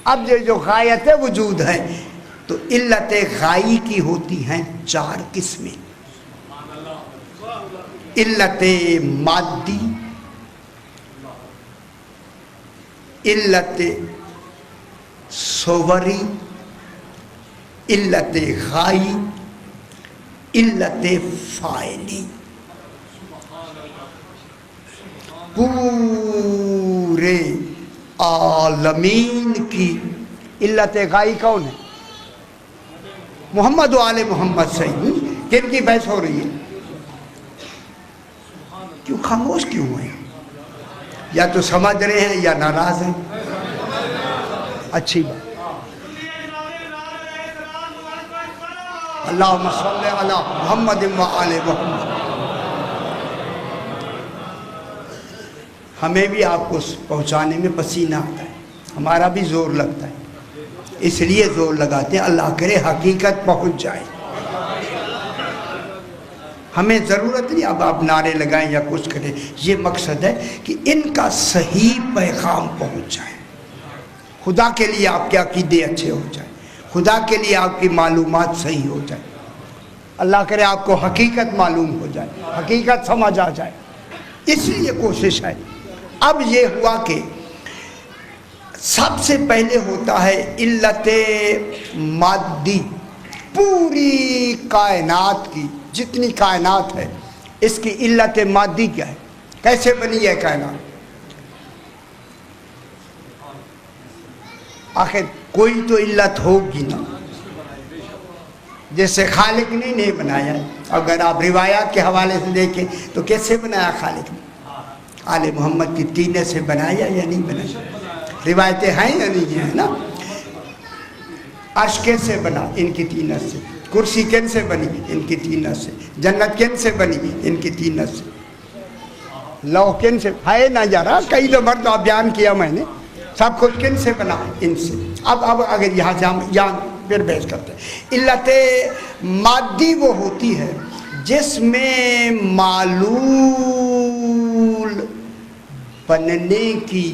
اب یہ جو غایت وجود ہے تو علت غائی کی ہوتی ہیں 4 قسمیں: علت مادی، علت صوری، علت غائی، علت فاعلی۔ پورے عالمین کی علت غائی کون ہے؟ محمد و آل محمد سے۔ کن کی بحث ہو رہی ہے؟ کیوں خاموش کیوں ہیں؟ یا تو سمجھ رہے ہیں یا ناراض ہیں۔ اچھی بات۔ اللہم صلی علی محمد و آل محمد۔ ہمیں بھی آپ کو پہنچانے میں پسینہ آتا ہے، ہمارا بھی زور لگتا ہے، اس لیے زور لگاتے ہیں اللہ کرے حقیقت پہنچ جائے۔ ہمیں ضرورت نہیں اب آپ نعرے لگائیں یا کچھ کریں، یہ مقصد ہے کہ ان کا صحیح پیغام پہنچ جائے، خدا کے لیے آپ کے عقیدے اچھے ہو جائیں، خدا کے لیے آپ کی معلومات صحیح ہو جائے، اللہ کرے آپ کو حقیقت معلوم ہو جائے، حقیقت سمجھ آ جائے، اس لیے کوشش ہے۔ اب یہ ہوا کہ سب سے پہلے ہوتا ہے علت مادی، پوری کائنات کی جتنی کائنات ہے اس کی علت مادی کیا ہے؟ کیسے بنی ہے کائنات؟ آخر کوئی تو علت ہوگی نا، جیسے خالق نے نہیں بنایا ہے۔ اگر آپ روایات کے حوالے سے دیکھیں تو کیسے بنایا خالق نے؟ آل محمد کی تینے سے بنایا یا نہیں بنایا؟ روایتیں ہیں یا نہیں ہیں نا؟ عرش کیسے بنا؟ ان کی تینت سے. کرسی کن سے بنی؟ ان کی تینت سے. جنت کن سے بنی؟ ان کی تینت سے. لوح کن سے ہے نہ جارا کئی دو مرتبہ بیان کیا میں نے. سب کچھ کن سے بنا؟ ان سے. اب اگر یہاں سے ہم یہاں پھر بحث کرتے ہیں. علت مادی وہ ہوتی ہے جس میں معلول بننے کی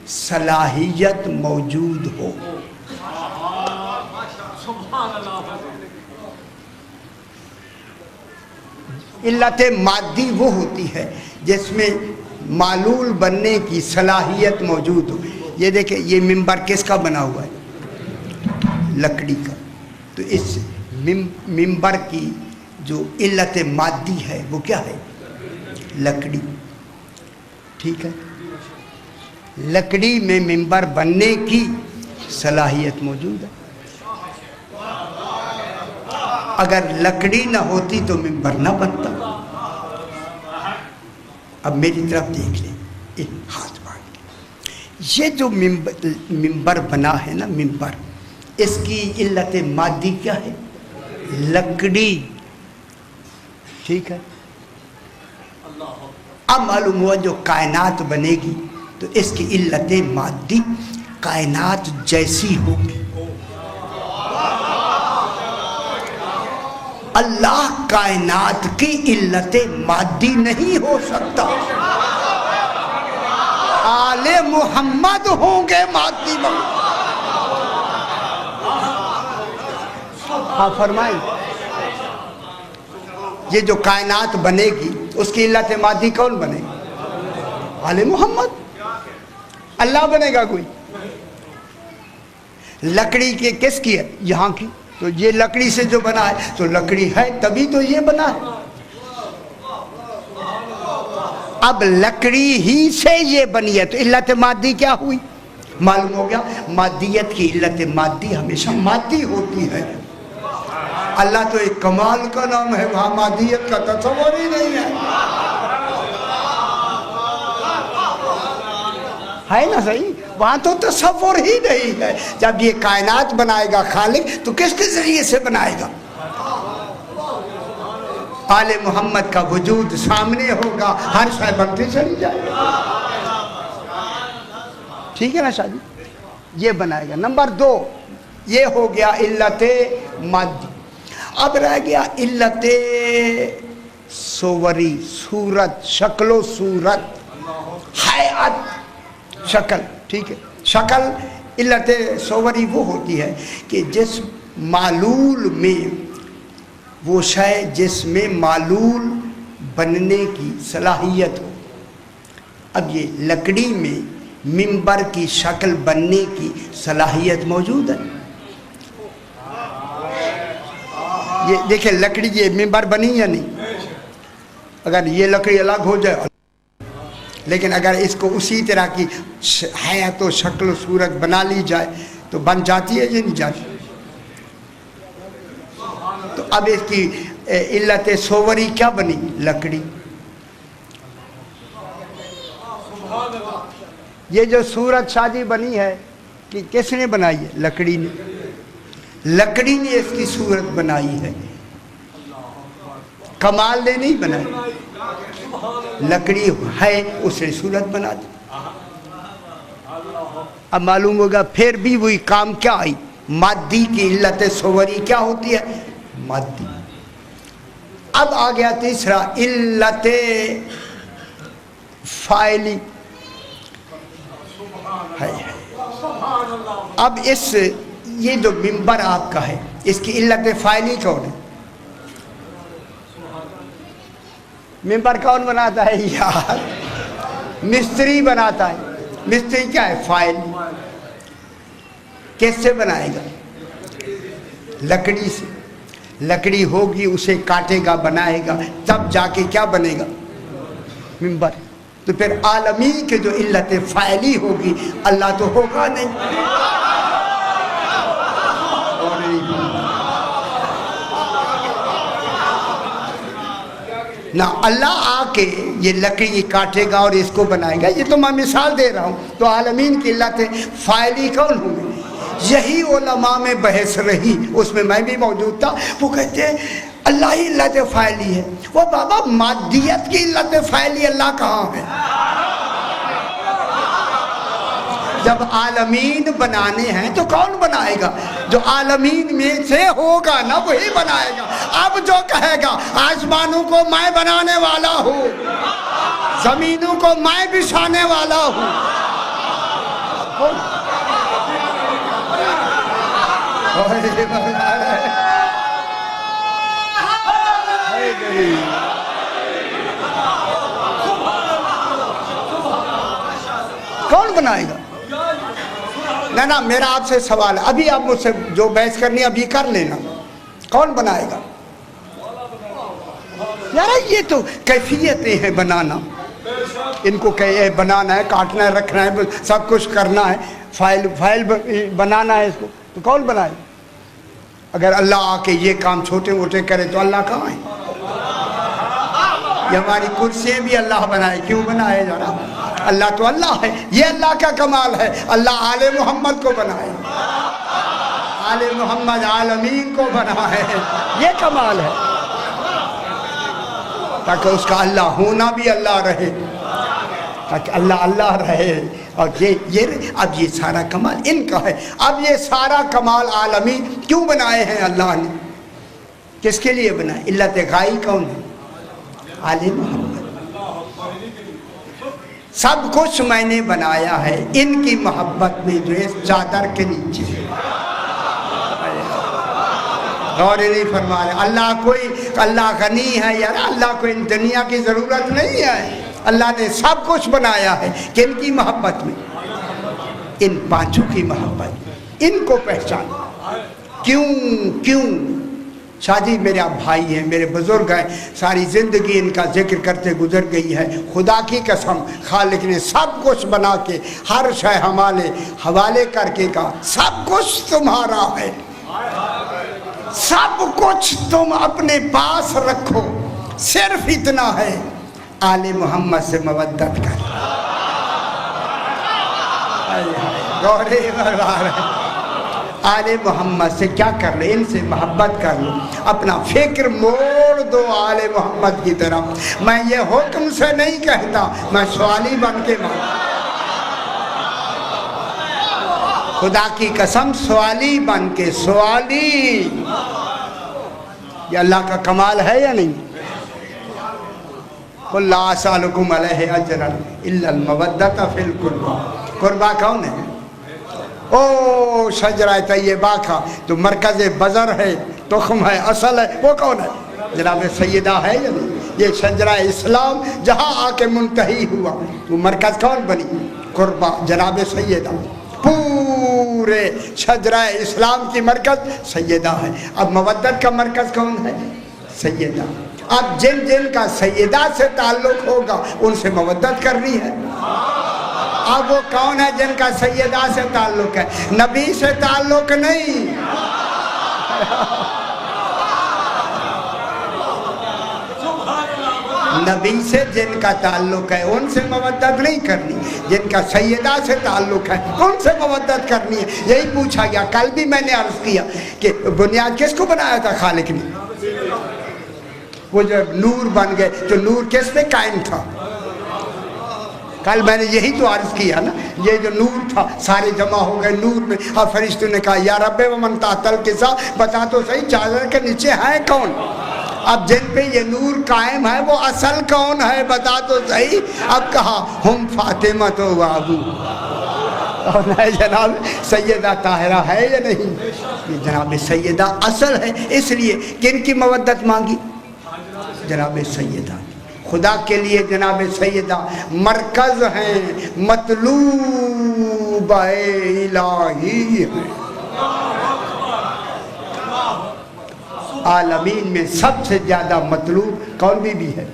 صلاحیت موجود ہو. علت مادی وہ ہوتی ہے جس میں معلول بننے کی صلاحیت موجود ہو. یہ دیکھیں یہ منبر کس کا بنا ہوا ہے؟ لکڑی کا. تو اس منبر کی جو علت مادی ہے وہ کیا ہے؟ لکڑی. ٹھیک ہے. لکڑی میں منبر بننے کی صلاحیت موجود ہے. اگر لکڑی نہ ہوتی تو منبر نہ بنتا. اب میری طرف دیکھ لیں ہاتھ باندھ کے. یہ جو منبر بنا ہے نا منبر، اس کی علت مادی کیا ہے؟ لکڑی. ٹھیک ہے. اب معلوم ہوا جو کائنات بنے گی تو اس کی علت مادی کائنات جیسی ہوگی. اللہ کائنات کی علت مادی نہیں ہو سکتا. آل محمد ہوں گے مادی میں. ہاں فرمائیں. یہ جو کائنات بنے گی اس کی علت مادی کون بنے گا؟ آل محمد. اللہ بنے گا کوئی؟ لکڑی کے کس کی ہے؟ یہاں کی. تو یہ لکڑی سے جو بنا ہے تو لکڑی ہے تبھی تو یہ بنا ہے. اب لکڑی ہی سے یہ بنی ہے تو علت مادی کیا ہوئی؟ معلوم ہو گیا مادیت کی علت مادی ہمیشہ مادی ہوتی ہے. اللہ تو ایک کمال کا نام ہے، وہاں مادیت کا تصور ہی نہیں ہے نا. صحیح. وہاں تو تصور ہی نہیں ہے. جب یہ کائنات بنائے گا خالق تو کس کے ذریعے سے بنائے گا؟ آل محمد کا وجود سامنے ہوگا، ہر شے بنتی چلی جائے گا. ٹھیک ہے نا شاہ جی؟ یہ بنائے گا. نمبر 2 یہ ہو گیا علت مادی. اب رہ گیا علت صوری، صورت، شکل و صورت، حیات، شکل. ٹھیک ہے. شکل علت صوری وہ ہوتی ہے کہ جس معلول میں وہ شے جس میں معلول بننے کی صلاحیت ہو. اب یہ لکڑی میں منبر کی شکل بننے کی صلاحیت موجود ہے. یہ دیکھیں لکڑی یہ منبر بنی یا نہیں؟ اگر یہ لکڑی الگ ہو جائے، لیکن اگر اس کو اسی طرح کی حیات و شکل و صورت بنا لی جائے تو بن جاتی ہے یا نہیں جاتی؟ تو اب اس کی علت صوری کیا بنی؟ لکڑی. یہ جو صورت شادی بنی ہے کہ کس نے بنائی ہے؟ لکڑی نے. لکڑی نے اس کی صورت بنائی ہے، کمال نے نہیں بنائی. لکڑی ہے اس نے صورت بنا دی. اب معلوم ہوگا پھر بھی وہی کام کیا آئی؟ مادی کی علت صوری کیا ہوتی ہے؟ مادی. اب آ گیا تیسرا علت فاعلی. اب اس یہ جو منبر آپ کا ہے اس کی علت فاعلی کون ہے؟ منبر کون بناتا ہے یار؟ مستری بناتا ہے. مستری کیا ہے؟ فاعل. کس سے بنائے گا؟ لکڑی سے. لکڑی ہوگی اسے کاٹے گا بنائے گا تب جا کے کیا بنے گا؟ منبر. تو پھر عالمی کے جو علت فاعلی ہوگی اللہ تو ہوگا نہیں. نہ اللہ آ کے یہ لکڑی کاٹے گا اور اس کو بنائے گا. یہ تو میں مثال دے رہا ہوں. تو عالمین کی علت فاعلی کون ہوں گے؟ یہی علماء میں بحث رہی، اس میں بھی موجود تھا. وہ کہتے ہیں اللہ ہی علت فاعلی ہے. وہ بابا مادیت کی علت فاعلی اللہ کہاں ہے؟ جب عالمین بنانے ہیں تو کون بنائے گا؟ جو عالمین میں سے ہوگا نا وہی بنائے گا. اب جو کہے گا آسمانوں کو میں بنانے والا ہوں، زمینوں کو میں بچھانے والا ہوں، کون بنائے گا؟ نہ میرا آپ سے سوال ہے، ابھی آپ مجھ سے جو بحث کرنی ہے ابھی کر لینا. کون بنائے گا؟ یار یہ تو کیفیتیں ہیں بنانا، ان کو بنانا ہے، کاٹنا ہے، رکھنا ہے، سب کچھ کرنا ہے، فائل بنانا ہے، اس کو تو کون بنائے؟ اگر اللہ آ کے یہ کام چھوٹے موٹے کرے تو اللہ کہاں ہے؟ یہ ہماری کرسیاں بھی اللہ بنائے، کیوں بنائے ذرا؟ اللہ تو اللہ ہے. یہ اللہ کا کمال ہے. اللہ آل محمد کو بنائے، آل محمد عالمین کو بنائے، یہ کمال ہے. تاکہ اس کا اللہ ہونا بھی اللہ رہے، تاکہ اللہ اللہ رہے. اور اب یہ سارا کمال ان کا ہے. اب یہ سارا کمال عالمین کیوں بنائے ہیں اللہ نے؟ کس کے لیے بنائے؟ علت غائی کون ہے؟ آل محمد. سب کچھ میں نے بنایا ہے ان کی محبت میں جو اس چادر کے نیچے. غور نہیں فرما رہے. اللہ غنی ہے یار، اللہ کو ان دنیا کی ضرورت نہیں ہے. اللہ نے سب کچھ بنایا ہے کن کی محبت میں؟ ان پانچوں کی محبت. ان کو پہچان. کیوں شاہ جی میرے آپ بھائی ہیں، میرے بزرگ ہیں، ساری زندگی ان کا ذکر کرتے گزر گئی ہے. خدا کی قسم خالق نے سب کچھ بنا کے ہر شے حوالے کر کے کہا سب کچھ تمہارا ہے، سب کچھ تم اپنے پاس رکھو، صرف اتنا ہے آل محمد سے مودت کر. آل محمد سے کیا کر لے؟ ان سے محبت کر لو، اپنا فکر موڑ دو آل محمد کی طرف. میں یہ حکم سے نہیں کہتا، میں سوالی بن کے خدا کی قسم سوالی بن کے سوالی. یہ اللہ کا کمال ہے یا نہیں؟ قُلْ لَا أَسْأَلُكُمْ عَلَيْهِ أَجْرًا إِلَّا الْمَوَدَّةَ فِي الْقُرْبَى. قربہ کون ہے؟ او شجرہ طیبہ کا تو مرکز بذر ہے، تخم ہے، اصل ہے، وہ کون ہے؟ جناب سیدہ ہے یا نہیں؟ یہ شجرہ اسلام جہاں آ کے منتہی ہوا تو مرکز کون بنی؟ قربہ جناب سیدہ. پورے شجرہ اسلام کی مرکز سیدہ ہے. اب مودت کا مرکز کون ہے؟ سیدہ. اب جن کا سیدہ سے تعلق ہوگا ان سے مودت کرنی ہے. اب وہ کون ہے جن کا سیدہ سے تعلق ہے؟ نبی سے تعلق نہیں. نبی سے جن کا تعلق ہے ان سے مودت نہیں کرنی، جن کا سیدہ سے تعلق ہے ان سے مودت کرنی ہے. یہی پوچھا گیا. کل بھی میں نے عرض کیا کہ بنیاد کس کو بنایا تھا خالق نے؟ وہ جب نور بن گئے تو نور کس پہ قائم تھا؟ کل میں نے یہی تو عرض کیا نا، یہ جو نور تھا سارے جمع ہو گئے نور میں. اور فرشتوں نے کہا یا رب ومن تحت القصا، بتا تو صحیح چادر کے نیچے ہے کون؟ اب جن پہ یہ نور قائم ہے وہ اصل کون ہے بتا تو صحیح. اب کہا ہم فاطمہ تو بابو. اور جناب سیدہ طاہرہ ہے یا نہیں؟ جناب سیدہ اصل ہے. اس لیے کن کی مودت مانگی؟ جناب سیدہ. خدا کے لیے جناب سیدہ مرکز ہیں، مطلوب الہی ہے. عالمین میں سب سے زیادہ مطلوب کون بھی ہے؟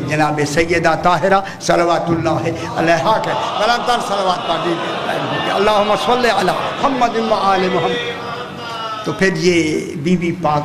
جناب سیدہ طاہرہ صلوات اللہ علیہا کے بلندر صلوات پاڑی اللہم صلی علی محمد و آل محمد. تو پھر یہ بی بی پاک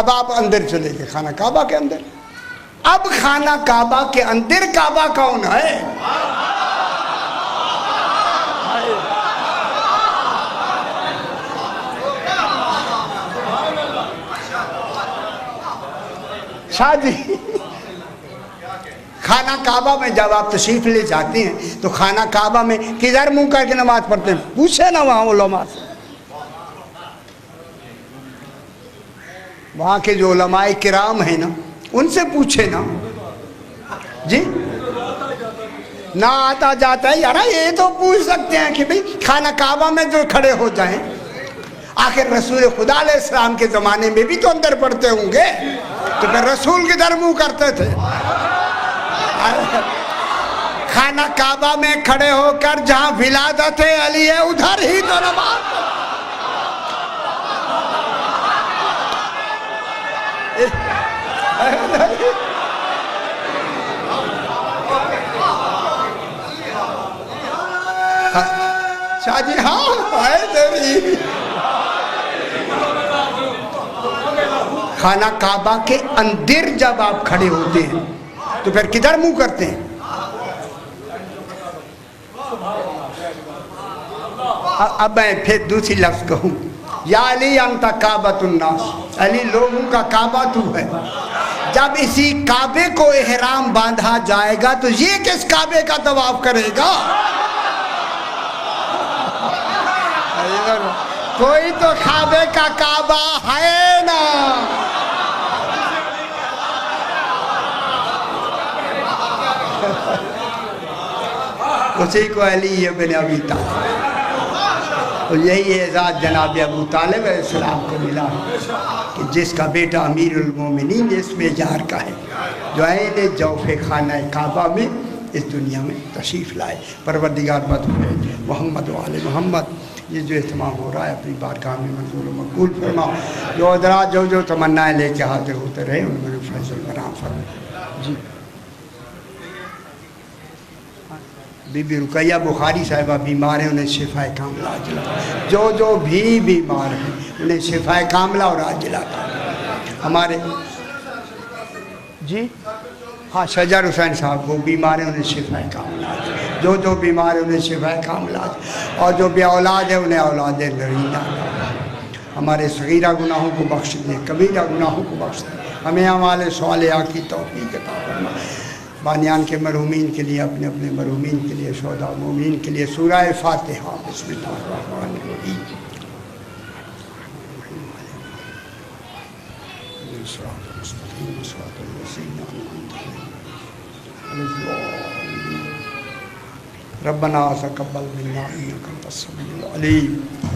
اب آپ اندر چلے گئے خانہ کعبہ کے اندر. اب خانہ کعبہ کے اندر کعبہ کون ہے؟ شاہ جی خانہ کعبہ میں جب آپ تشریف لے جاتے ہیں تو خانہ کعبہ میں کدھر منہ کر کے نماز پڑھتے ہیں؟ پوچھے نا وہاں علماء سے. وہاں کے جو علماء کرام ہیں نا ان سے پوچھے نا. جی نہ آتا جاتا ہے یار. یہ تو پوچھ سکتے ہیں کہ بھئی خانہ کعبہ میں جو کھڑے ہو جائیں. آخر رسول خدا علیہ السلام کے زمانے میں بھی تو اندر پڑھتے ہوں گے تو پھر رسول کدھر منہ کرتے تھے؟ خانہ کعبہ میں کھڑے ہو کر جہاں ولادت علی ہے ادھر ہی تو نماز. شاہ جی ہاں ہے تیری. خانہ کعبہ کے اندر جب آپ کھڑے ہوتے ہیں تو پھر کدھر منہ کرتے ہیں؟ اب میں پھر دوسری لفظ کہوں. یا علی انت کعبۃ الناس. علی لوگوں کا کعبہ تو ہے. جب اسی کعبے کو احرام باندھا جائے گا تو یہ کس کعبے کا طواف کرے گا؟ کوئی تو کعبے کا کعبہ ہے نا. اسی کو علی ابن ابی طالب. اور یہی اعزاز جناب ابو طالب علیہ السلام کو ملا کہ جس کا بیٹا امیر المومنین اس میں جار کا ہے جو عین جوف خانہ کعبہ میں اس دنیا میں تشریف لائے. پروردگار مدعو محمد و آل محمد. یہ جو اہتمام ہو رہا ہے اپنی بارگاہ میں منظور و مقبول فرما. جو حضرات جو تمنائیں لے کے حاضر ہوتے رہے ان میں فیض الکرام فرما. جی بی بی رقیہ بخاری صاحبہ بیمار ہیں انہیں شفا کاملہ عاجلہ. جو بھی بیمار ہیں انہیں شفا کاملہ اور عاجلہ. ہمارے جی ہاں شجر حسین صاحب وہ بیمار ہیں انہیں شفا کاملہ عاجلہ. جو بیمار ہیں انہیں شفا کاملہ عاجلہ. اور جو بے اولاد ہے انہیں اولاد نرینہ. ہمارے صغیرہ گناہوں کو بخش دیں کبیرہ گناہوں کو بخش دیں. ہمیں ہمارے صالحہ کی توفیق عطا فرما. بانیان کے مرحومین کے لیے اپنے اپنے مرحومین کے لیے شہداء مومنین کے لیے سورہ فاتحہ. بسم اللہ الرحمن الرحیم. ربنا تقبل منا انک انت السمیع العلیم.